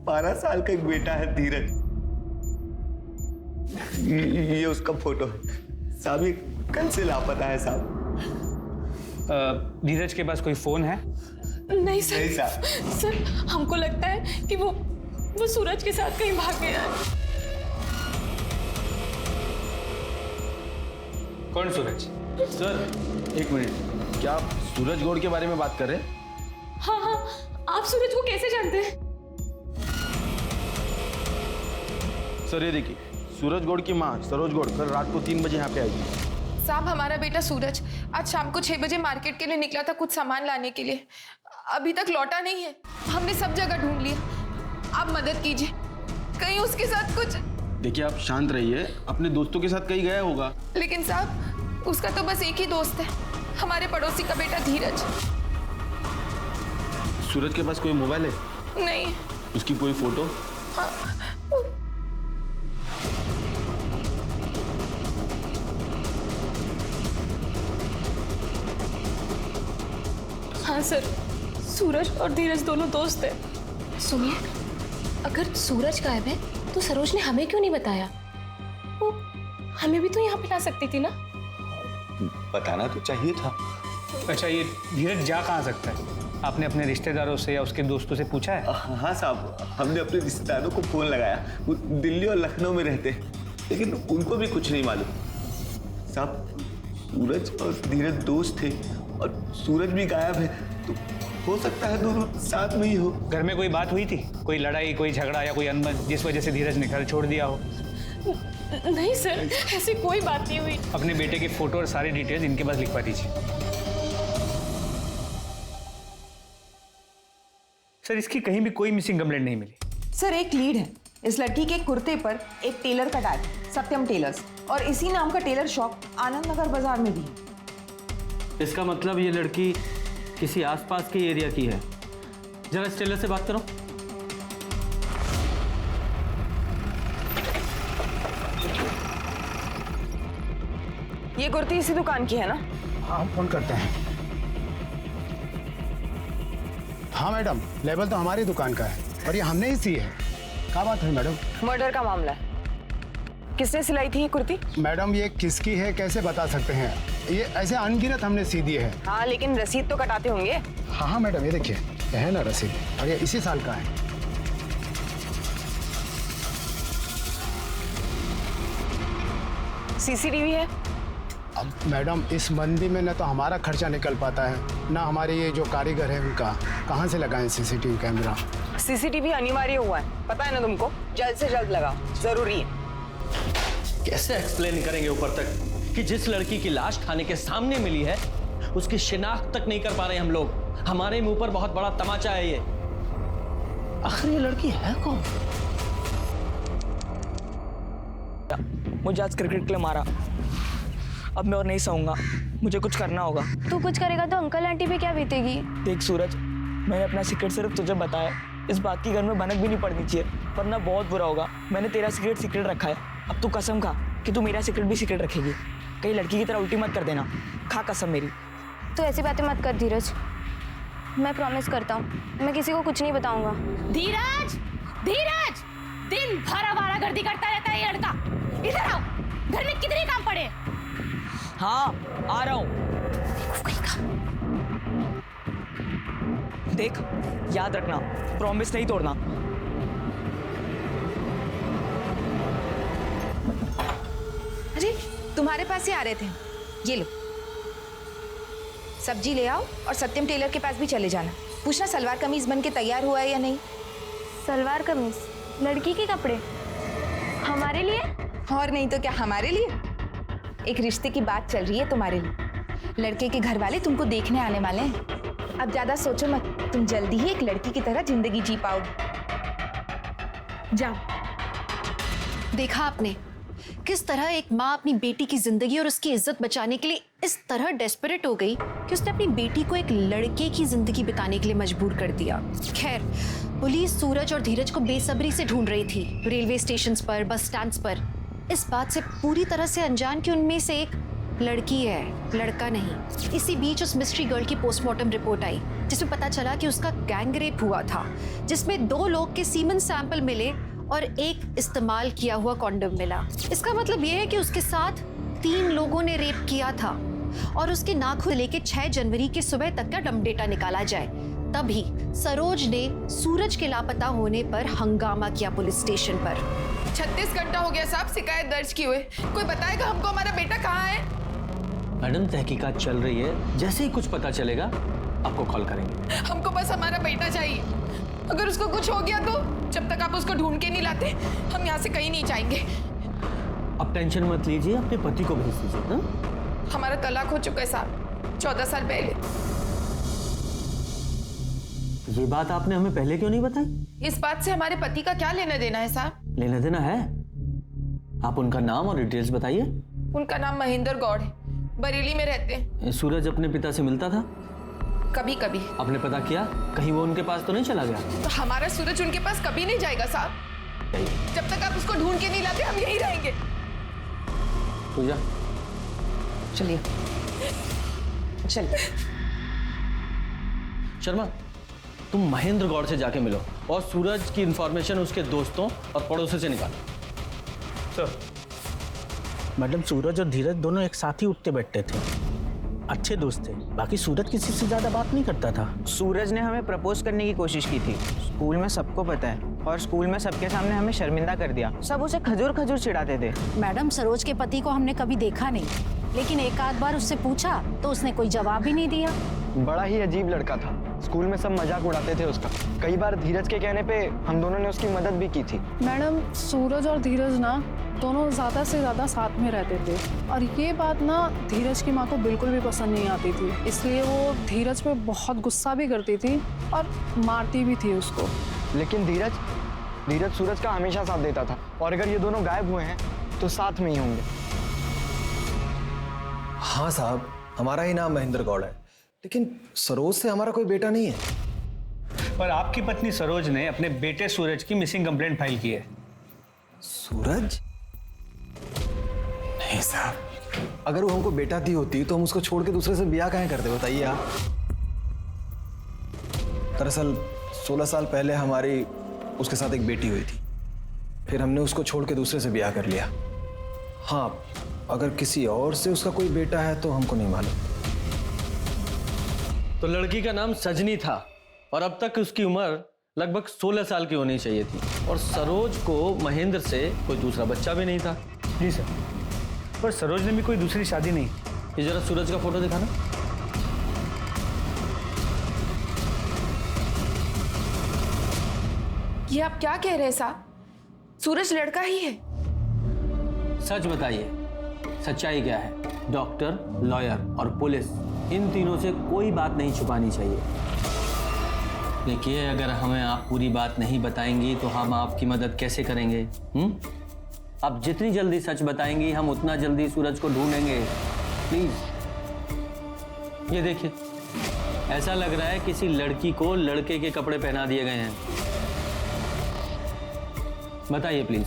12 साल का एक बेटा है धीरज। ये उसका फोटो है साहब, ये कल से लापता है साहब। धीरज के पास कोई फोन है? नहीं सर। नहीं साहब। सर हमको लगता है कि वो सूरज के साथ कहीं भाग गया है। कौन सूरज? सर एक मिनट, क्या आप सूरज गौड़ के बारे में बात कर रहे हैं? हाँ हाँ, आप सूरज को कैसे जानते हैं? सर ये देखिए, सूरज गौड़ की माँ सरोज गौड़ कल रात को 3 बजे यहाँ पे आई थी। साहब हमारा बेटा सूरज आज शाम को 6 बजे मार्केट के लिए निकला था कुछ सामान लाने के लिए, अभी तक लौटा नहीं है। हमने सब जगह ढूंढ लिया, आप मदद कीजिए, कहीं उसके साथ कुछ। देखिए आप शांत रहिए, अपने दोस्तों के साथ कहीं गया होगा। लेकिन साहब उसका तो बस एक ही दोस्त है, हमारे पड़ोसी का बेटा धीरज। सूरज के पास कोई मोबाइल है? नहीं। उसकी कोई फोटो? हाँ सर, सूरज और धीरज दोनों दोस्त हैं। सुनिए, अगर सूरज गायब है तो सरोज ने हमें क्यों नहीं बताया? वो हमें भी तो यहाँ पे ला सकती थी ना। बताना तो चाहिए था। अच्छा, ये धीरज जा कहाँ सकता है? आपने अपने रिश्तेदारों से या उसके दोस्तों से पूछा है? हाँ साहब, हमने अपने रिश्तेदारों को फोन लगाया, वो दिल्ली और लखनऊ में रहते हैं, लेकिन उनको भी कुछ नहीं मालूम। साहब सूरज और धीरज दोस्त थे और सूरज भी गायब है, तो हो सकता है दोनों साथ में ही हो। घर में कोई बात हुई थी? कोई लड़ाई, कोई झगड़ा या कोई अनबन जिस वजह से धीरज ने घर छोड़ दिया हो? नहीं सर, ऐसी कोई बात नहीं हुई। अपने बेटे की फोटो और सारी डिटेल्स इनके पास लिखवा दीजिए। सर इसकी कहीं भी कोई मिसिंग कंप्लेंट नहीं मिली। सर एक लीड है, इस लड़की के कुर्ते पर एक टेलर का टैग, सत्यम टेलर्स, और इसी नाम का टेलर शॉप आनंद नगर बाजार में भी है। इसका मतलब ये लड़की किसी आसपास के एरिया की है। जरा इस टेलर से बात करो। ये कुर्ती इसी दुकान की है ना? हाँ हम फोन करते हैं। हाँ मैडम, लेबल तो हमारी दुकान का है और ये हमने ही सी है। क्या बात है मैडम? मर्डर का मामला है। किसने सिलाई थी ये कुर्ती? मैडम ये किसकी है कैसे बता सकते हैं, ये ऐसे अनगिनत हमने सी दी है। हाँ लेकिन रसीद तो कटाते होंगे। हाँ हाँ मैडम, ये देखिए, ये है ना रसीद, और ये इसी साल का है। सीसीटीवी है? अब मैडम इस मंदी में न तो हमारा खर्चा निकल पाता है, ना हमारे ये जो कारीगर है उनका, कहाँ से लगाएं सीसीटीवी कैमरा? सीसीटीवी अनिवार्य हुआ है, पता है ना तुमको, जल्द से जल्द लगाओ, जरूरी है। कैसे एक्सप्लेन करेंगे ऊपर तक कि जिस लड़की की लाश थाने के सामने मिली है उसकी शिनाख्त तक नहीं कर पा रहे हम लोग। हमारे मुंह पर बहुत बड़ा तमाचा है ये। आखिर ये लड़की है कौन? मुझे आज क्रिकेट के लिए मारा, अब मैं और नहीं सहूंगा, मुझे कुछ करना होगा। तू कुछ करेगा तो अंकल आंटी पे क्या बीतेगी? देख सूरज, मैंने अपना सीक्रेट सिर्फ तुझे बताया, इस बात की घर में भनक भी नहीं पड़नी चाहिए, वरना बहुत बुरा होगा। मैंने तेरा सीक्रेट रखा है, अब तू कसम खा कि तू मेरा सीक्रेट भी सीक्रेट रखेगी। कहीं लड़की की तरह उल्टी मत कर देना, खा कसम मेरी। तू ऐसी बातें मत कर धीरज, मैं प्रॉमिस करता हूँ मैं किसी को कुछ नहीं बताऊंगा। धीरज, धीरज, दिन भर आवारागर्दी करता रहता है ये लड़का। इधर आओ, घर में कितने काम पड़े? हाँ आ रहा हूँ। देख याद रखना, प्रॉमिस नहीं तोड़ना। अरे तुम्हारे पास ही आ रहे थे, ये लो सब्जी ले आओ और सत्यम टेलर के पास भी चले जाना, पूछना सलवार कमीज बन के तैयार हुआ है या नहीं। सलवार कमीज? लड़की के कपड़े हमारे लिए? और नहीं तो क्या, हमारे लिए। एक रिश्ते की बात चल रही है तुम्हारे लिए, लड़के के घर वाले तुमको देखने आने वाले हैं। अब ज्यादा सोचो मत, तुम जल्दी ही एक लड़की की तरह जिंदगी जी पाओगे। जाओ। देखा आपने किस तरह एक माँ अपनी बेटी की जिंदगी और उसकी इज्जत बचाने के लिए इस तरह डेस्परेट हो गई कि उसने अपनी बेटी को एक लड़के की जिंदगी बिताने के लिए मजबूर कर दिया। खैर पुलिस सूरज और धीरज को बेसब्री से ढूंढ रही थी, रेलवे स्टेशंस पर, बस स्टैंड्स पर, इस बात से पूरी तरह से अनजान कि उनमें से एक लड़की है, लड़का नहीं। इसी बीच उस मिस्ट्री गर्ल की पोस्टमार्टम रिपोर्ट आई जिसमें पता चला कि उसका गैंग रेप हुआ था, जिसमें 2 लोग के सीमन सैंपल मिले और एक इस्तेमाल किया हुआ कॉन्डम मिला। इसका मतलब ये है कि उसके साथ 3 लोगों ने रेप किया था और उसके नाखून लेके 6 जनवरी की सुबह तक का डम डेटा निकाला जाए। तभी सरोज ने सूरज के लापता होने पर हंगामा किया पुलिस स्टेशन पर। 36 घंटा हो गया साहब शिकायत दर्ज किए हुए। कोई बताएगा हमको हमारा बेटा कहाँ है? मैडम तहकीकात चल रही है, जैसे ही कुछ पता चलेगा आपको कॉल करेंगे। हमको बस हमारा बेटा चाहिए। अगर उसको कुछ हो गया तो जब तक आप उसको ढूंढ के नहीं लाते हम यहाँ से कहीं नहीं जाएंगे। आप टेंशन मत लीजिए, अपने पति को भेज दीजिए ना? हमारा तलाक हो चुका है साहब 14 साल पहले। ये बात आपने हमें पहले क्यों नहीं बताई? इस बात से हमारे पति का क्या लेना देना है साहब? लेना देना है? आप उनका नाम और डिटेल्स बताइए। उनका नाम महेंद्र गौड़ है, बरेली में रहते हैं। सूरज अपने पिता से मिलता था? कभी कभी। आपने पता किया कहीं वो उनके पास तो नहीं चला गया? तो हमारा सूरज उनके पास कभी नहीं जाएगा साहब। जब तक आप उसको ढूंढ के नहीं लाते हम यहीं रहेंगे। पूजा चलिए चलिए। शर्मा तुम महेंद्र गौड़ से जाके मिलो और सूरज की इंफॉर्मेशन उसके दोस्तों और पड़ोसियों से निकालो। सर। मैडम सूरज और धीरज दोनों एक साथ ही उठते बैठते थे, अच्छे दोस्त थे। बाकी सूरज किसी से ज्यादा बात नहीं करता था। सूरज ने हमें प्रपोज करने की कोशिश की थी, स्कूल में सबको पता है, और स्कूल में सबके सामने हमें शर्मिंदा कर दिया। सब उसे खजूर खजूर चिढ़ाते थे। मैडम सरोज के पति को हमने कभी देखा नहीं, लेकिन एक आध बार उससे पूछा तो उसने कोई जवाब ही नहीं दिया। बड़ा ही अजीब लड़का था, स्कूल में सब मजाक उड़ाते थे उसका। कई बार धीरज के कहने पे हम दोनों ने उसकी मदद भी की थी। मैडम सूरज और धीरज ना दोनों ज़्यादा से ज़्यादा साथ में रहते थे, और ये बात ना धीरज की माँ को बिल्कुल भी पसंद नहीं आती थी। इसलिए वो धीरज पे बहुत गुस्सा भी करती थी और मारती भी थी उसको। लेकिन धीरज सूरज का हमेशा साथ देता था, और अगर ये दोनों गायब हुए हैं तो साथ में ही होंगे। हाँ साहब, हमारा ही नाम महेंद्र गौड़ है, लेकिन सरोज से हमारा कोई बेटा नहीं है। पर आपकी पत्नी सरोज ने अपने बेटे सूरज की मिसिंग कंप्लेंट फाइल की है। सूरज? नहीं साहब, अगर वो हमको बेटा दी होती तो हम उसको छोड़ के दूसरे से ब्याह काहे करते, बताइए आप। दरअसल 16 साल पहले हमारी उसके साथ एक बेटी हुई थी, फिर हमने उसको छोड़ के दूसरे से ब्याह कर लिया। हाँ, अगर किसी और से उसका कोई बेटा है तो हमको नहीं मालूम। तो लड़की का नाम सजनी था और अब तक उसकी उम्र लगभग 16 साल की होनी चाहिए थी, और सरोज को महेंद्र से कोई दूसरा बच्चा भी नहीं था। जी सर, पर सरोज ने भी कोई दूसरी शादी नहीं। ये जरा सूरज का फोटो दिखाना। ये आप क्या कह रहे हैं साहब? सूरज लड़का ही है। सच बताइए, सच्चाई क्या है? डॉक्टर, लॉयर और पुलिस, इन तीनों से कोई बात नहीं छुपानी चाहिए। देखिए, अगर हमें आप पूरी बात नहीं बताएंगी तो हम आपकी मदद कैसे करेंगे? आप जितनी जल्दी सच बताएंगी हम उतना जल्दी सूरज को ढूंढेंगे। प्लीज। ये देखिए, ऐसा लग रहा है किसी लड़की को लड़के के कपड़े पहना दिए गए हैं। बताइए प्लीज।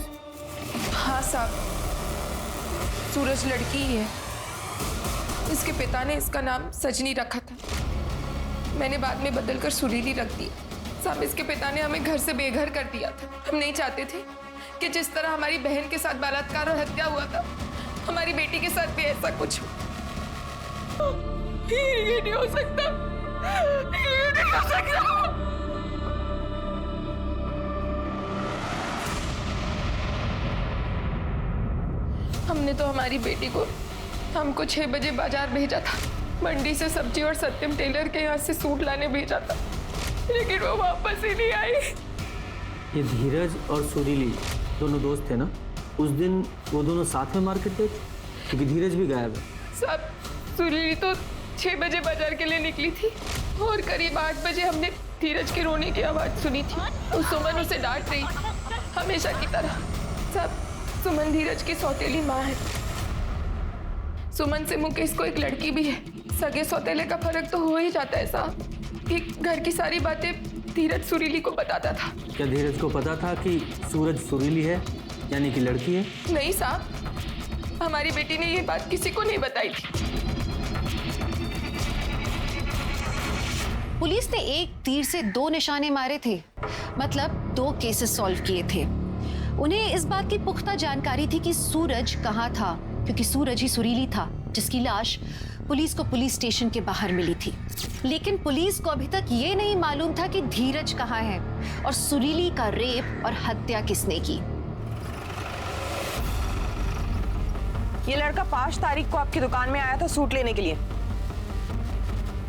हाँ साहब, सूरज लड़की ही है। इसके पिता ने इसका नाम सजनी रखा था, मैंने बाद में बदलकर सुरीली रख दिया। साहब, इसके पिता ने हमें घर से बेघर कर दिया था। हम नहीं चाहते थे कि जिस तरह हमारी बहन के साथ बलात्कार और हत्या हुआ था, हमारी बेटी के साथ भी ऐसा कुछ हो। ये नहीं हो सकता, ये नहीं हो सकता। हमने तो हमारी बेटी को हमको 6 बजे बाजार भेजा था, मंडी से सब्जी और सत्यम टेलर के यहाँ से सूट लाने भेजा था, लेकिन वो वापस ही नहीं आई। ये धीरज और सुरीली दोनों दोस्त थे ना? उस दिन वो दोनों साथ में मार्केट गए थे, क्योंकि धीरज भी गायब है। सब सुरीली तो 6 बजे बाजार के लिए निकली थी, और करीब 8 बजे हमने धीरज के रोने की आवाज सुनी थी। उस सुमन उसे डांट रही थी, हमेशा की तरह। सब सुमन धीरज की सौतेली माँ है। सुमन से मुकेश को एक लड़की भी है। सगे सौतेले का फर्क तो हो ही जाता है साहब। ठीक घर की सारी बातें धीरज सुरीली को बताता था। क्या धीरज को पता था कि सूरज सुरीली है, यानी कि लड़की है? नहीं साहब, हमारी बेटी ने ये बात किसी को नहीं बताई थी। पुलिस ने एक तीर से 2 निशाने मारे थे, मतलब 2 केसेस सॉल्व किए थे। उन्हें इस बात की पुख्ता जानकारी थी कि सूरज कहाँ था, क्योंकि सूरज ही सुरीली था जिसकी लाश पुलिस को पुलिस स्टेशन के बाहर मिली थी। लेकिन पुलिस को अभी तक ये नहीं मालूम था कि धीरज कहाँ है और सुरीली का रेप और हत्या किसने की। ये लड़का 5 तारीख को आपकी दुकान में आया था सूट लेने के लिए।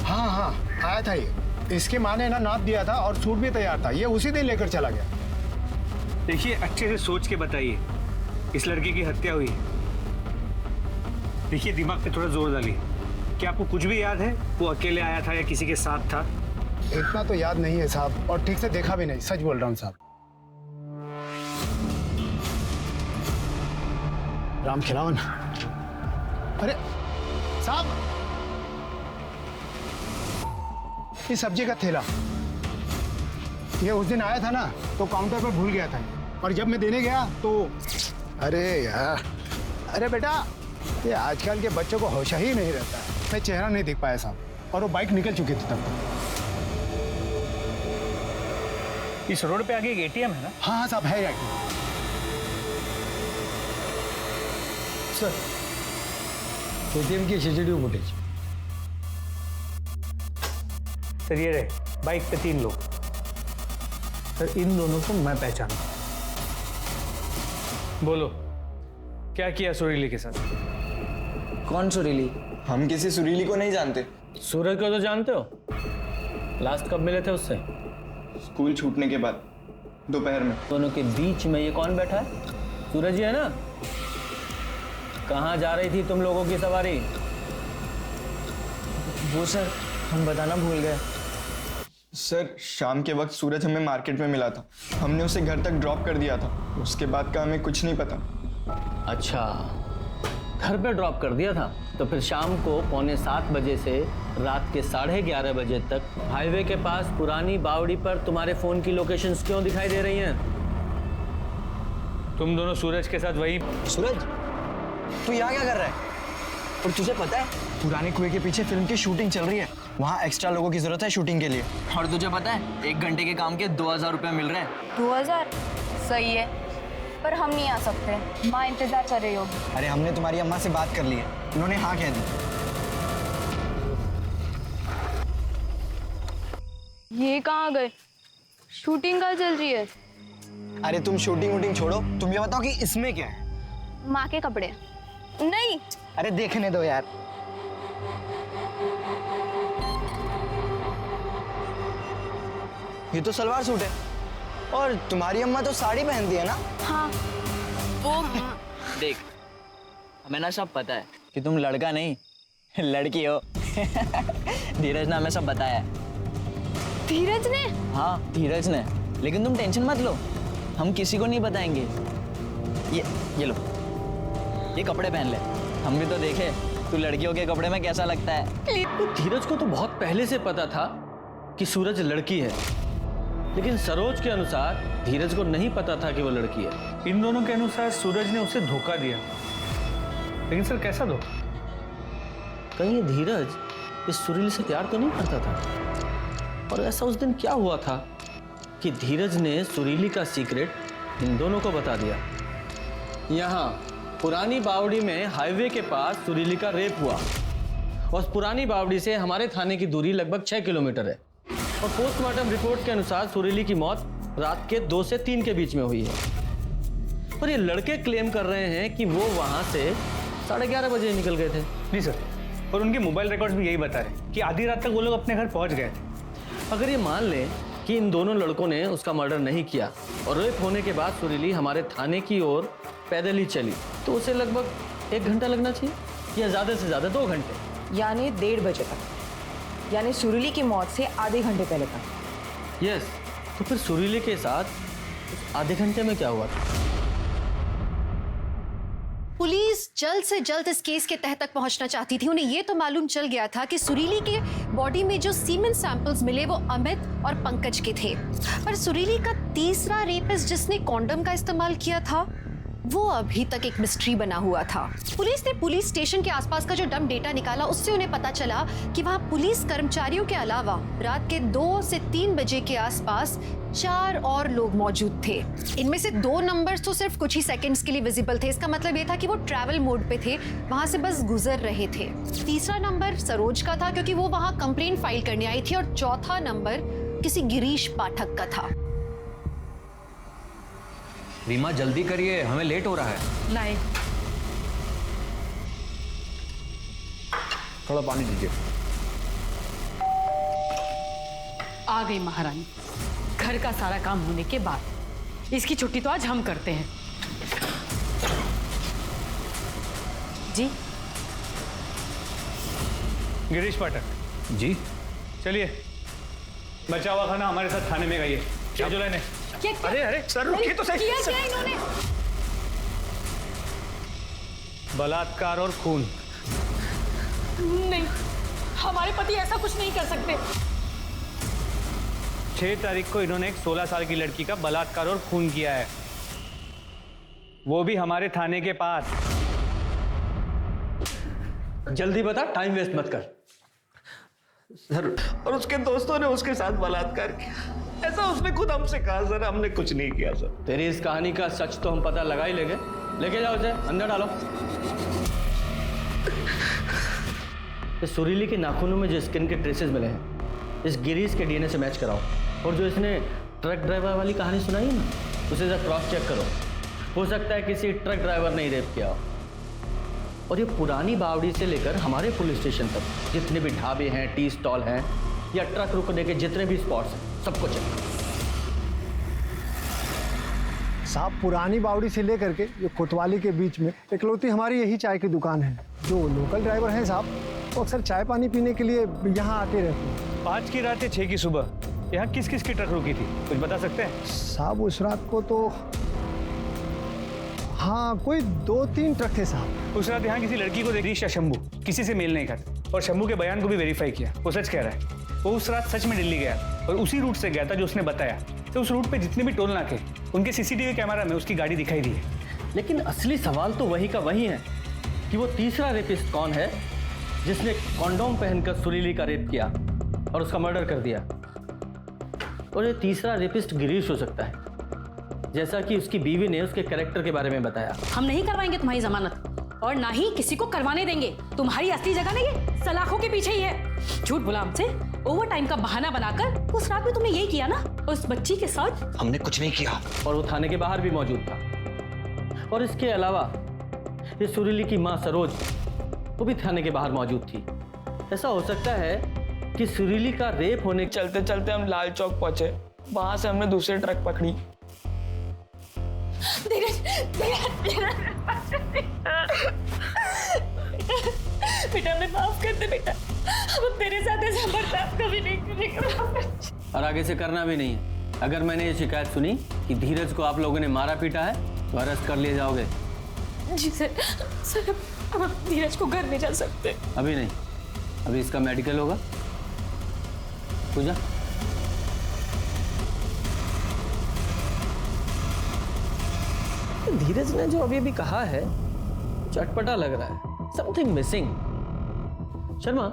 हाँ हाँ आया था ये। इसकी माँ ने ना नाप दिया था और सूट भी तैयार था। ये उसी दिन लेकर चला गया। देखिए, अच्छे से सोच के बताइए, इस लड़के की हत्या हुई। देखिए, दिमाग पे थोड़ा जोर डालिए। क्या आपको कुछ भी याद है? वो अकेले आया था या किसी के साथ था? इतना तो याद नहीं है साहब, और ठीक से देखा भी नहीं, सच बोल रहा हूँ साहब। राम खिलावन। अरे साहब, ये सब्जी का थैला, ये उस दिन आया था ना तो काउंटर पर भूल गया था, और जब मैं देने गया तो अरे यार, अरे बेटा, ये आजकल के बच्चों को होश ही नहीं रहता। मैं चेहरा नहीं देख पाया साहब, और वो बाइक निकल चुकी थी तब तक। इस रोड पे आगे एक एटीएम है ना? हाँ हाँ साहब, है एटीएम। सर, एटीएम की सीसीटीवी फुटेज। सर ये रहे, बाइक पे 3 लोग। सर इन दोनों को मैं पहचाना। बोलो, क्या किया सुरीली के साथ? कौन सुरीली? हम किसी सुरीली को नहीं जानते। सूरज को तो जानते हो? लास्ट कब मिले थे उससे? स्कूल छूटने के बाद, दोपहर में। दोनों के बीच में ये कौन बैठा है? सूरज ही है ना? कहाँ जा रही थी तुम लोगों की सवारी? वो सर, हम बताना भूल गए। सर, शाम के वक्त सूरज हमें मार्केट में मिला था। हमने उसे घर तक ड्रॉप कर दिया था। उसके बाद का हमें कुछ नहीं पता। अच्छा, घर पे ड्रॉप कर दिया था, तो फिर शाम को 6:45 बजे से रात के 11:30 बजे तक हाईवे के पास पुरानी बावड़ी पर तुम्हारे फोन की लोकेशंस क्यों दिखाई दे रही हैं? तुम दोनों सूरज के साथ वही। सूरज, तू यहाँ क्या कर रहा है? और तुझे पता है पुराने कुएं के पीछे फिल्म की शूटिंग चल रही है, वहाँ एक्स्ट्रा लोगों की जरूरत है शूटिंग के लिए। और तुझे पता है 1 घंटे के काम के 2000 रुपए मिल रहे हैं। 2000 सही है, पर हम नहीं आ सकते, माँ इंतजार कर रही होगी। अरे हमने तुम्हारी अम्मा से बात कर ली है, उन्होंने हाँ कह दी। ये कहाँ गए? शूटिंग कहाँ चल रही है? अरे तुम शूटिंग वूटिंग छोड़ो, तुम ये बताओ कि इसमें क्या है? माँ के कपड़े। नहीं। अरे देखने दो यार। ये तो सलवार सूट है, और तुम्हारी अम्मा तो साड़ी पहनती है ना? हाँ। वो देख, हमें ना सब पता है कि तुम लड़का नहीं लड़की हो। धीरज ने हमें सब बताया है। धीरज ने? हाँ, धीरज ने। लेकिन तुम टेंशन मत लो, हम किसी को नहीं बताएंगे। ये लो, ये कपड़े पहन ले, हम भी तो देखे तू लड़कियों के कपड़े में कैसा लगता है। धीरज को तो बहुत पहले से पता था कि सूरज लड़की है, लेकिन सरोज के अनुसार धीरज को नहीं पता था कि वो लड़की है। इन दोनों के अनुसार सूरज ने उसे धोखा दिया, लेकिन सर कैसा धोखा? कहीं ये धीरज इस सुरीली से प्यार तो नहीं करता था? और ऐसा उस दिन क्या हुआ था कि धीरज ने सुरीली का सीक्रेट इन दोनों को बता दिया? यहाँ पुरानी बावड़ी में हाईवे के पास सुरीली का रेप हुआ, और पुरानी बावड़ी से हमारे थाने की दूरी लगभग 6 किलोमीटर है, और पोस्टमार्टम रिपोर्ट के अनुसार सुरीली की मौत रात के 2 से 3 के बीच में हुई है। और ये लड़के क्लेम कर रहे हैं कि वो वहां से 11:30 बजे निकल गए थे। जी सर, और उनके मोबाइल रिकॉर्ड्स भी यही बता रहे कि आधी रात तक वो लोग अपने घर पहुंच गए थे। अगर ये मान लें कि इन दोनों लड़कों ने उसका मर्डर नहीं किया और रेप होने के बाद सुरीली हमारे थाने की ओर पैदल ही चली, तो उसे लगभग 1 घंटा लगना चाहिए, या ज्यादा से ज्यादा 2 घंटे, यानी 1:30 बजे तक, यानी सुरीली की मौत से आधे घंटे पहले तक। यस। तो फिर सुरीली के साथ उस आधे घंटे में क्या हुआ था? पुलिस जल्द से जल्द इस केस के तह तक पहुंचना चाहती थी। उन्हें ये तो मालूम चल गया था कि सुरीली के बॉडी में जो सीमेन सैंपल्स मिले वो अमित और पंकज के थे, पर सुरीली का तीसरा रेपिस्ट जिसने कॉन्डम का इस्तेमाल किया था वो अभी तक एक मिस्ट्री बना हुआ था। पुलिस ने पुलिस स्टेशन के आसपास का जो डंप डेटा निकाला, उससे उन्हें पता चला कि वहाँ पुलिस कर्मचारियों के अलावा रात के 2 से 3 बजे के आसपास 4 और लोग मौजूद थे। इनमें से 2 नंबर्स तो सिर्फ कुछ ही सेकंड्स के लिए विजिबल थे। इसका मतलब ये था कि वो ट्रैवल मोड पे थे, वहां से बस गुजर रहे थे। तीसरा नंबर सरोज का था क्योंकि वो वहां कंप्लेंट फाइल करने आई थी, और चौथा नंबर किसी गिरीश पाठक का था। रीमा जल्दी करिए, हमें लेट हो रहा है। लाए। थोड़ा पानी दीजिए। आ गई महारानी। घर का सारा काम होने के बाद इसकी छुट्टी तो आज हम करते हैं। जी गिरीश पाठक जी, चलिए, बचा हुआ खाना हमारे साथ खाने में गाइए। क्या जो लेने? अरे अरे सर रुकिए तो सही। क्या इन्होंने? बलात्कार और खून। नहीं, हमारे पति ऐसा कुछ नहीं कर सकते। 6 तारीख को इन्होंने एक 16 साल की लड़की का बलात्कार और खून किया है, वो भी हमारे थाने के पास। जल्दी बता, टाइम वेस्ट मत कर। सर, और उसके दोस्तों ने उसके साथ बलात्कार किया, ऐसा उसने खुद हमसे कहा। सर हमने कुछ नहीं किया सर। तेरी इस कहानी का सच तो हम पता लगा ही लेंगे। लेके जाओ उसे, अंदर डालो। इस सुरीली के नाखूनों में जो स्किन के ट्रेसेस मिले हैं, इस गिरीश के डीएनए से मैच कराओ। और जो इसने ट्रक ड्राइवर वाली कहानी सुनाई है ना, उसे जरा क्रॉस चेक करो। हो सकता है किसी ट्रक ड्राइवर ने ही रेप किया हो। और ये पुरानी बावड़ी से लेकर हमारे पुलिस स्टेशन तक जितने भी ढाबे हैं, टी स्टॉल हैं, या ट्रक रुकने के जितने भी स्पॉट्स हैं, सबको चेक। साहब, पुरानी बावड़ी से लेकर के ये कोतवाली के बीच में इकलौती हमारी यही चाय की दुकान है। जो लोकल ड्राइवर हैं साहब, वो अक्सर चाय पानी पीने के लिए यहाँ आते रहते हैं। 5 की रात या 6 की सुबह यहाँ किस किस की ट्रक रुकी थी, कुछ बता सकते हैं? साहब उस रात को तो हाँ, कोई 2-3 ट्रक थे साहब। उस रात यहाँ किसी लड़की को गिरीश या शंभू किसी से मेल नहीं करते, और शंभू के बयान को भी वेरीफाई किया। वो सच कह रहा है, वो उस रात सच में दिल्ली गया और उसी रूट से गया था जो उसने बताया। तो उस रूट पे जितने भी टोल नाके, उनके सीसीटीवी कैमरा में उसकी गाड़ी दिखाई दी है। लेकिन असली सवाल तो वही का वही है कि वो तीसरा रेपिस्ट कौन है जिसने कॉन्डोम पहनकर सुरीली का रेप किया और उसका मर्डर कर दिया। और ये तीसरा रेपिस्ट गिरीश हो सकता है, जैसा कि उसकी बीवी ने उसके कैरेक्टर के बारे में बताया। हम नहीं करवाएंगे तुम्हारी जमानत, और ना ही किसी को करवाने देंगे। तुम्हारी असली जगह ना ये सलाखों के पीछे ही है। झूठ बोला हमसे, ओवर टाइम का बहाना बनाकर। उस रात में तुमने यही किया ना उस बच्ची के साथ? हमने कुछ नहीं किया। और वो थाने के बाहर भी मौजूद था। और इसके अलावा ये सुरीली की माँ सरोज, वो भी थाने के बाहर मौजूद थी। ऐसा हो सकता है कि सुरीली का रेप होने चलते चलते हम लाल चौक पहुंचे, वहां से हमने दूसरी ट्रक पकड़ी। बेटा हमें माफ कर दे बेटा, हम तेरे साथ ऐसा बर्ताव कभी नहीं करेंगे और आगे से करना भी नहीं है। अगर मैंने ये शिकायत सुनी कि धीरज को आप लोगों ने मारा पीटा है, तो अरेस्ट कर लिए जाओगे। जी सर, हम धीरज को घर नहीं जा सकते। अभी नहीं, अभी इसका मेडिकल होगा। पूजा, धीरज ने जो अभी भी कहा है चटपटा लग रहा है। Something missing. शर्मा,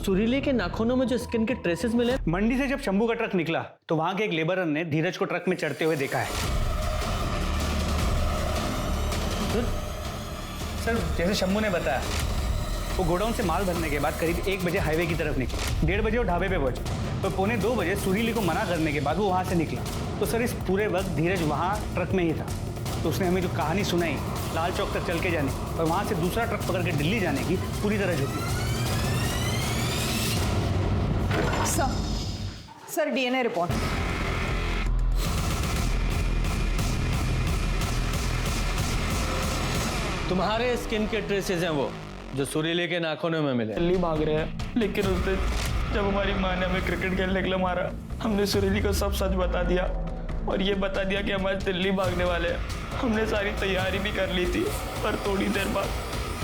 सुरीले के नाखूनों में जो स्किन के ट्रेसेस मिले, मंडी से जब शंभू का ट्रक निकला तो वहां के एक लेबरर ने धीरज को ट्रक में चढ़ते हुए देखा है। सर, जैसे शंभू ने बताया, वो गोडाउन से माल भरने के बाद करीब 1 बजे हाईवे की तरफ निकले। 1:30 बजे वो ढाबे पे पहुंचे, तो 1:45 बजे सुरीली को मना करने के बाद वो वहां से निकला। तो सर, इस पूरे वक्त धीरज वहां ट्रक में ही था। तो उसने हमें जो कहानी सुनाई लाल चौक तक चल के जाने और वहां से दूसरा ट्रक पकड़ के दिल्ली जाने की, पूरी तरह झूठी। Sir DNA report. तुम्हारे स्किन के ट्रेसेस हैं वो जो सुरीले के नाखूनों में मिले। दिल्ली भाग रहे हैं, लेकिन उस दिन जब हमारी माँ ने हमें क्रिकेट खेलने के लिए मारा, हमने सुरीली को सब सच बता दिया और ये बता दिया कि हम आज दिल्ली भागने वाले हैं। हमने सारी तैयारी भी कर ली थी, पर थोड़ी देर बाद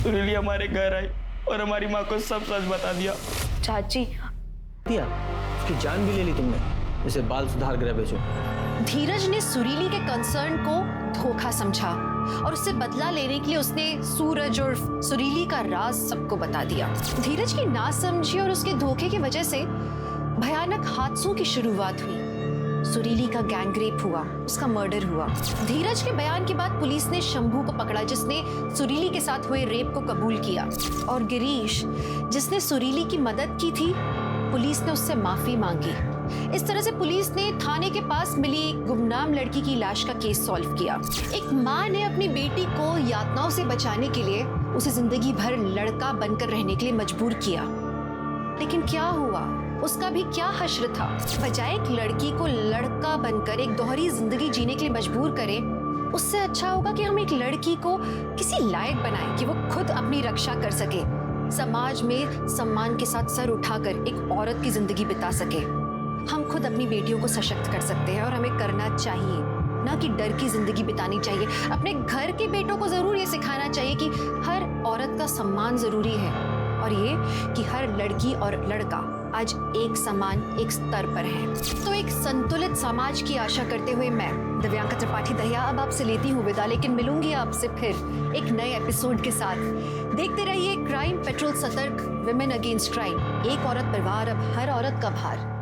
सुरीली हमारे घर आई और हमारी माँ को सब सच बता दिया। चाची, दिया, उसकी जान भी ले ली तुमने। इसे बाल सुधार गृह भेजो। धीरज ने सुरीली के कंसर्न को धोखा समझा और उससे बदला लेने के लिए उसने सूरज और सुरीली का राज सबको बता दिया। धीरज की नासमझी और उसके धोखे की वजह से भयानक हादसों की शुरुआत हुई। सुरीली का गैंगरेप हुआ, उसका मर्डर हुआ। धीरज के बयान के बाद पुलिस ने शंभू को पकड़ा जिसने सुरीली के साथ हुए रेप को कबूल किया, और गिरीश जिसने सुरीली की मदद की थी, पुलिस ने उससे माफी मांगी। इस तरह से पुलिस ने थाने के पास मिली एक गुमनाम लड़की की लाश का केस सॉल्व किया। एक माँ ने अपनी बेटी को यातनाओं से बचाने के लिए उसे जिंदगी भर लड़का बनकर रहने के लिए मजबूर किया, लेकिन क्या हुआ? उसका भी क्या हश्र था? बजाय एक लड़की को लड़का बनकर एक दोहरी जिंदगी जीने के लिए मजबूर करें, उससे अच्छा होगा कि हम एक लड़की को किसी लायक बनाएं कि वो खुद अपनी रक्षा कर सके, समाज में सम्मान के साथ सर उठाकर एक औरत की जिंदगी बिता सके। हम खुद अपनी बेटियों को सशक्त कर सकते हैं और हमें करना चाहिए, ना कि डर की जिंदगी बितानी चाहिए। अपने घर के बेटों को जरूर ये सिखाना चाहिए कि हर औरत का सम्मान जरूरी है, और ये कि हर लड़की और लड़का आज एक समान एक स्तर पर है। तो एक संतुलित समाज की आशा करते हुए मैं दिव्यांका त्रिपाठी दहिया अब आपसे लेती हूँ विदा, लेकिन मिलूंगी आपसे फिर एक नए एपिसोड के साथ। देखते रहिए क्राइम पेट्रोल, सतर्क, विमेन अगेंस्ट क्राइम। एक औरत पर वार, अब हर औरत का भार।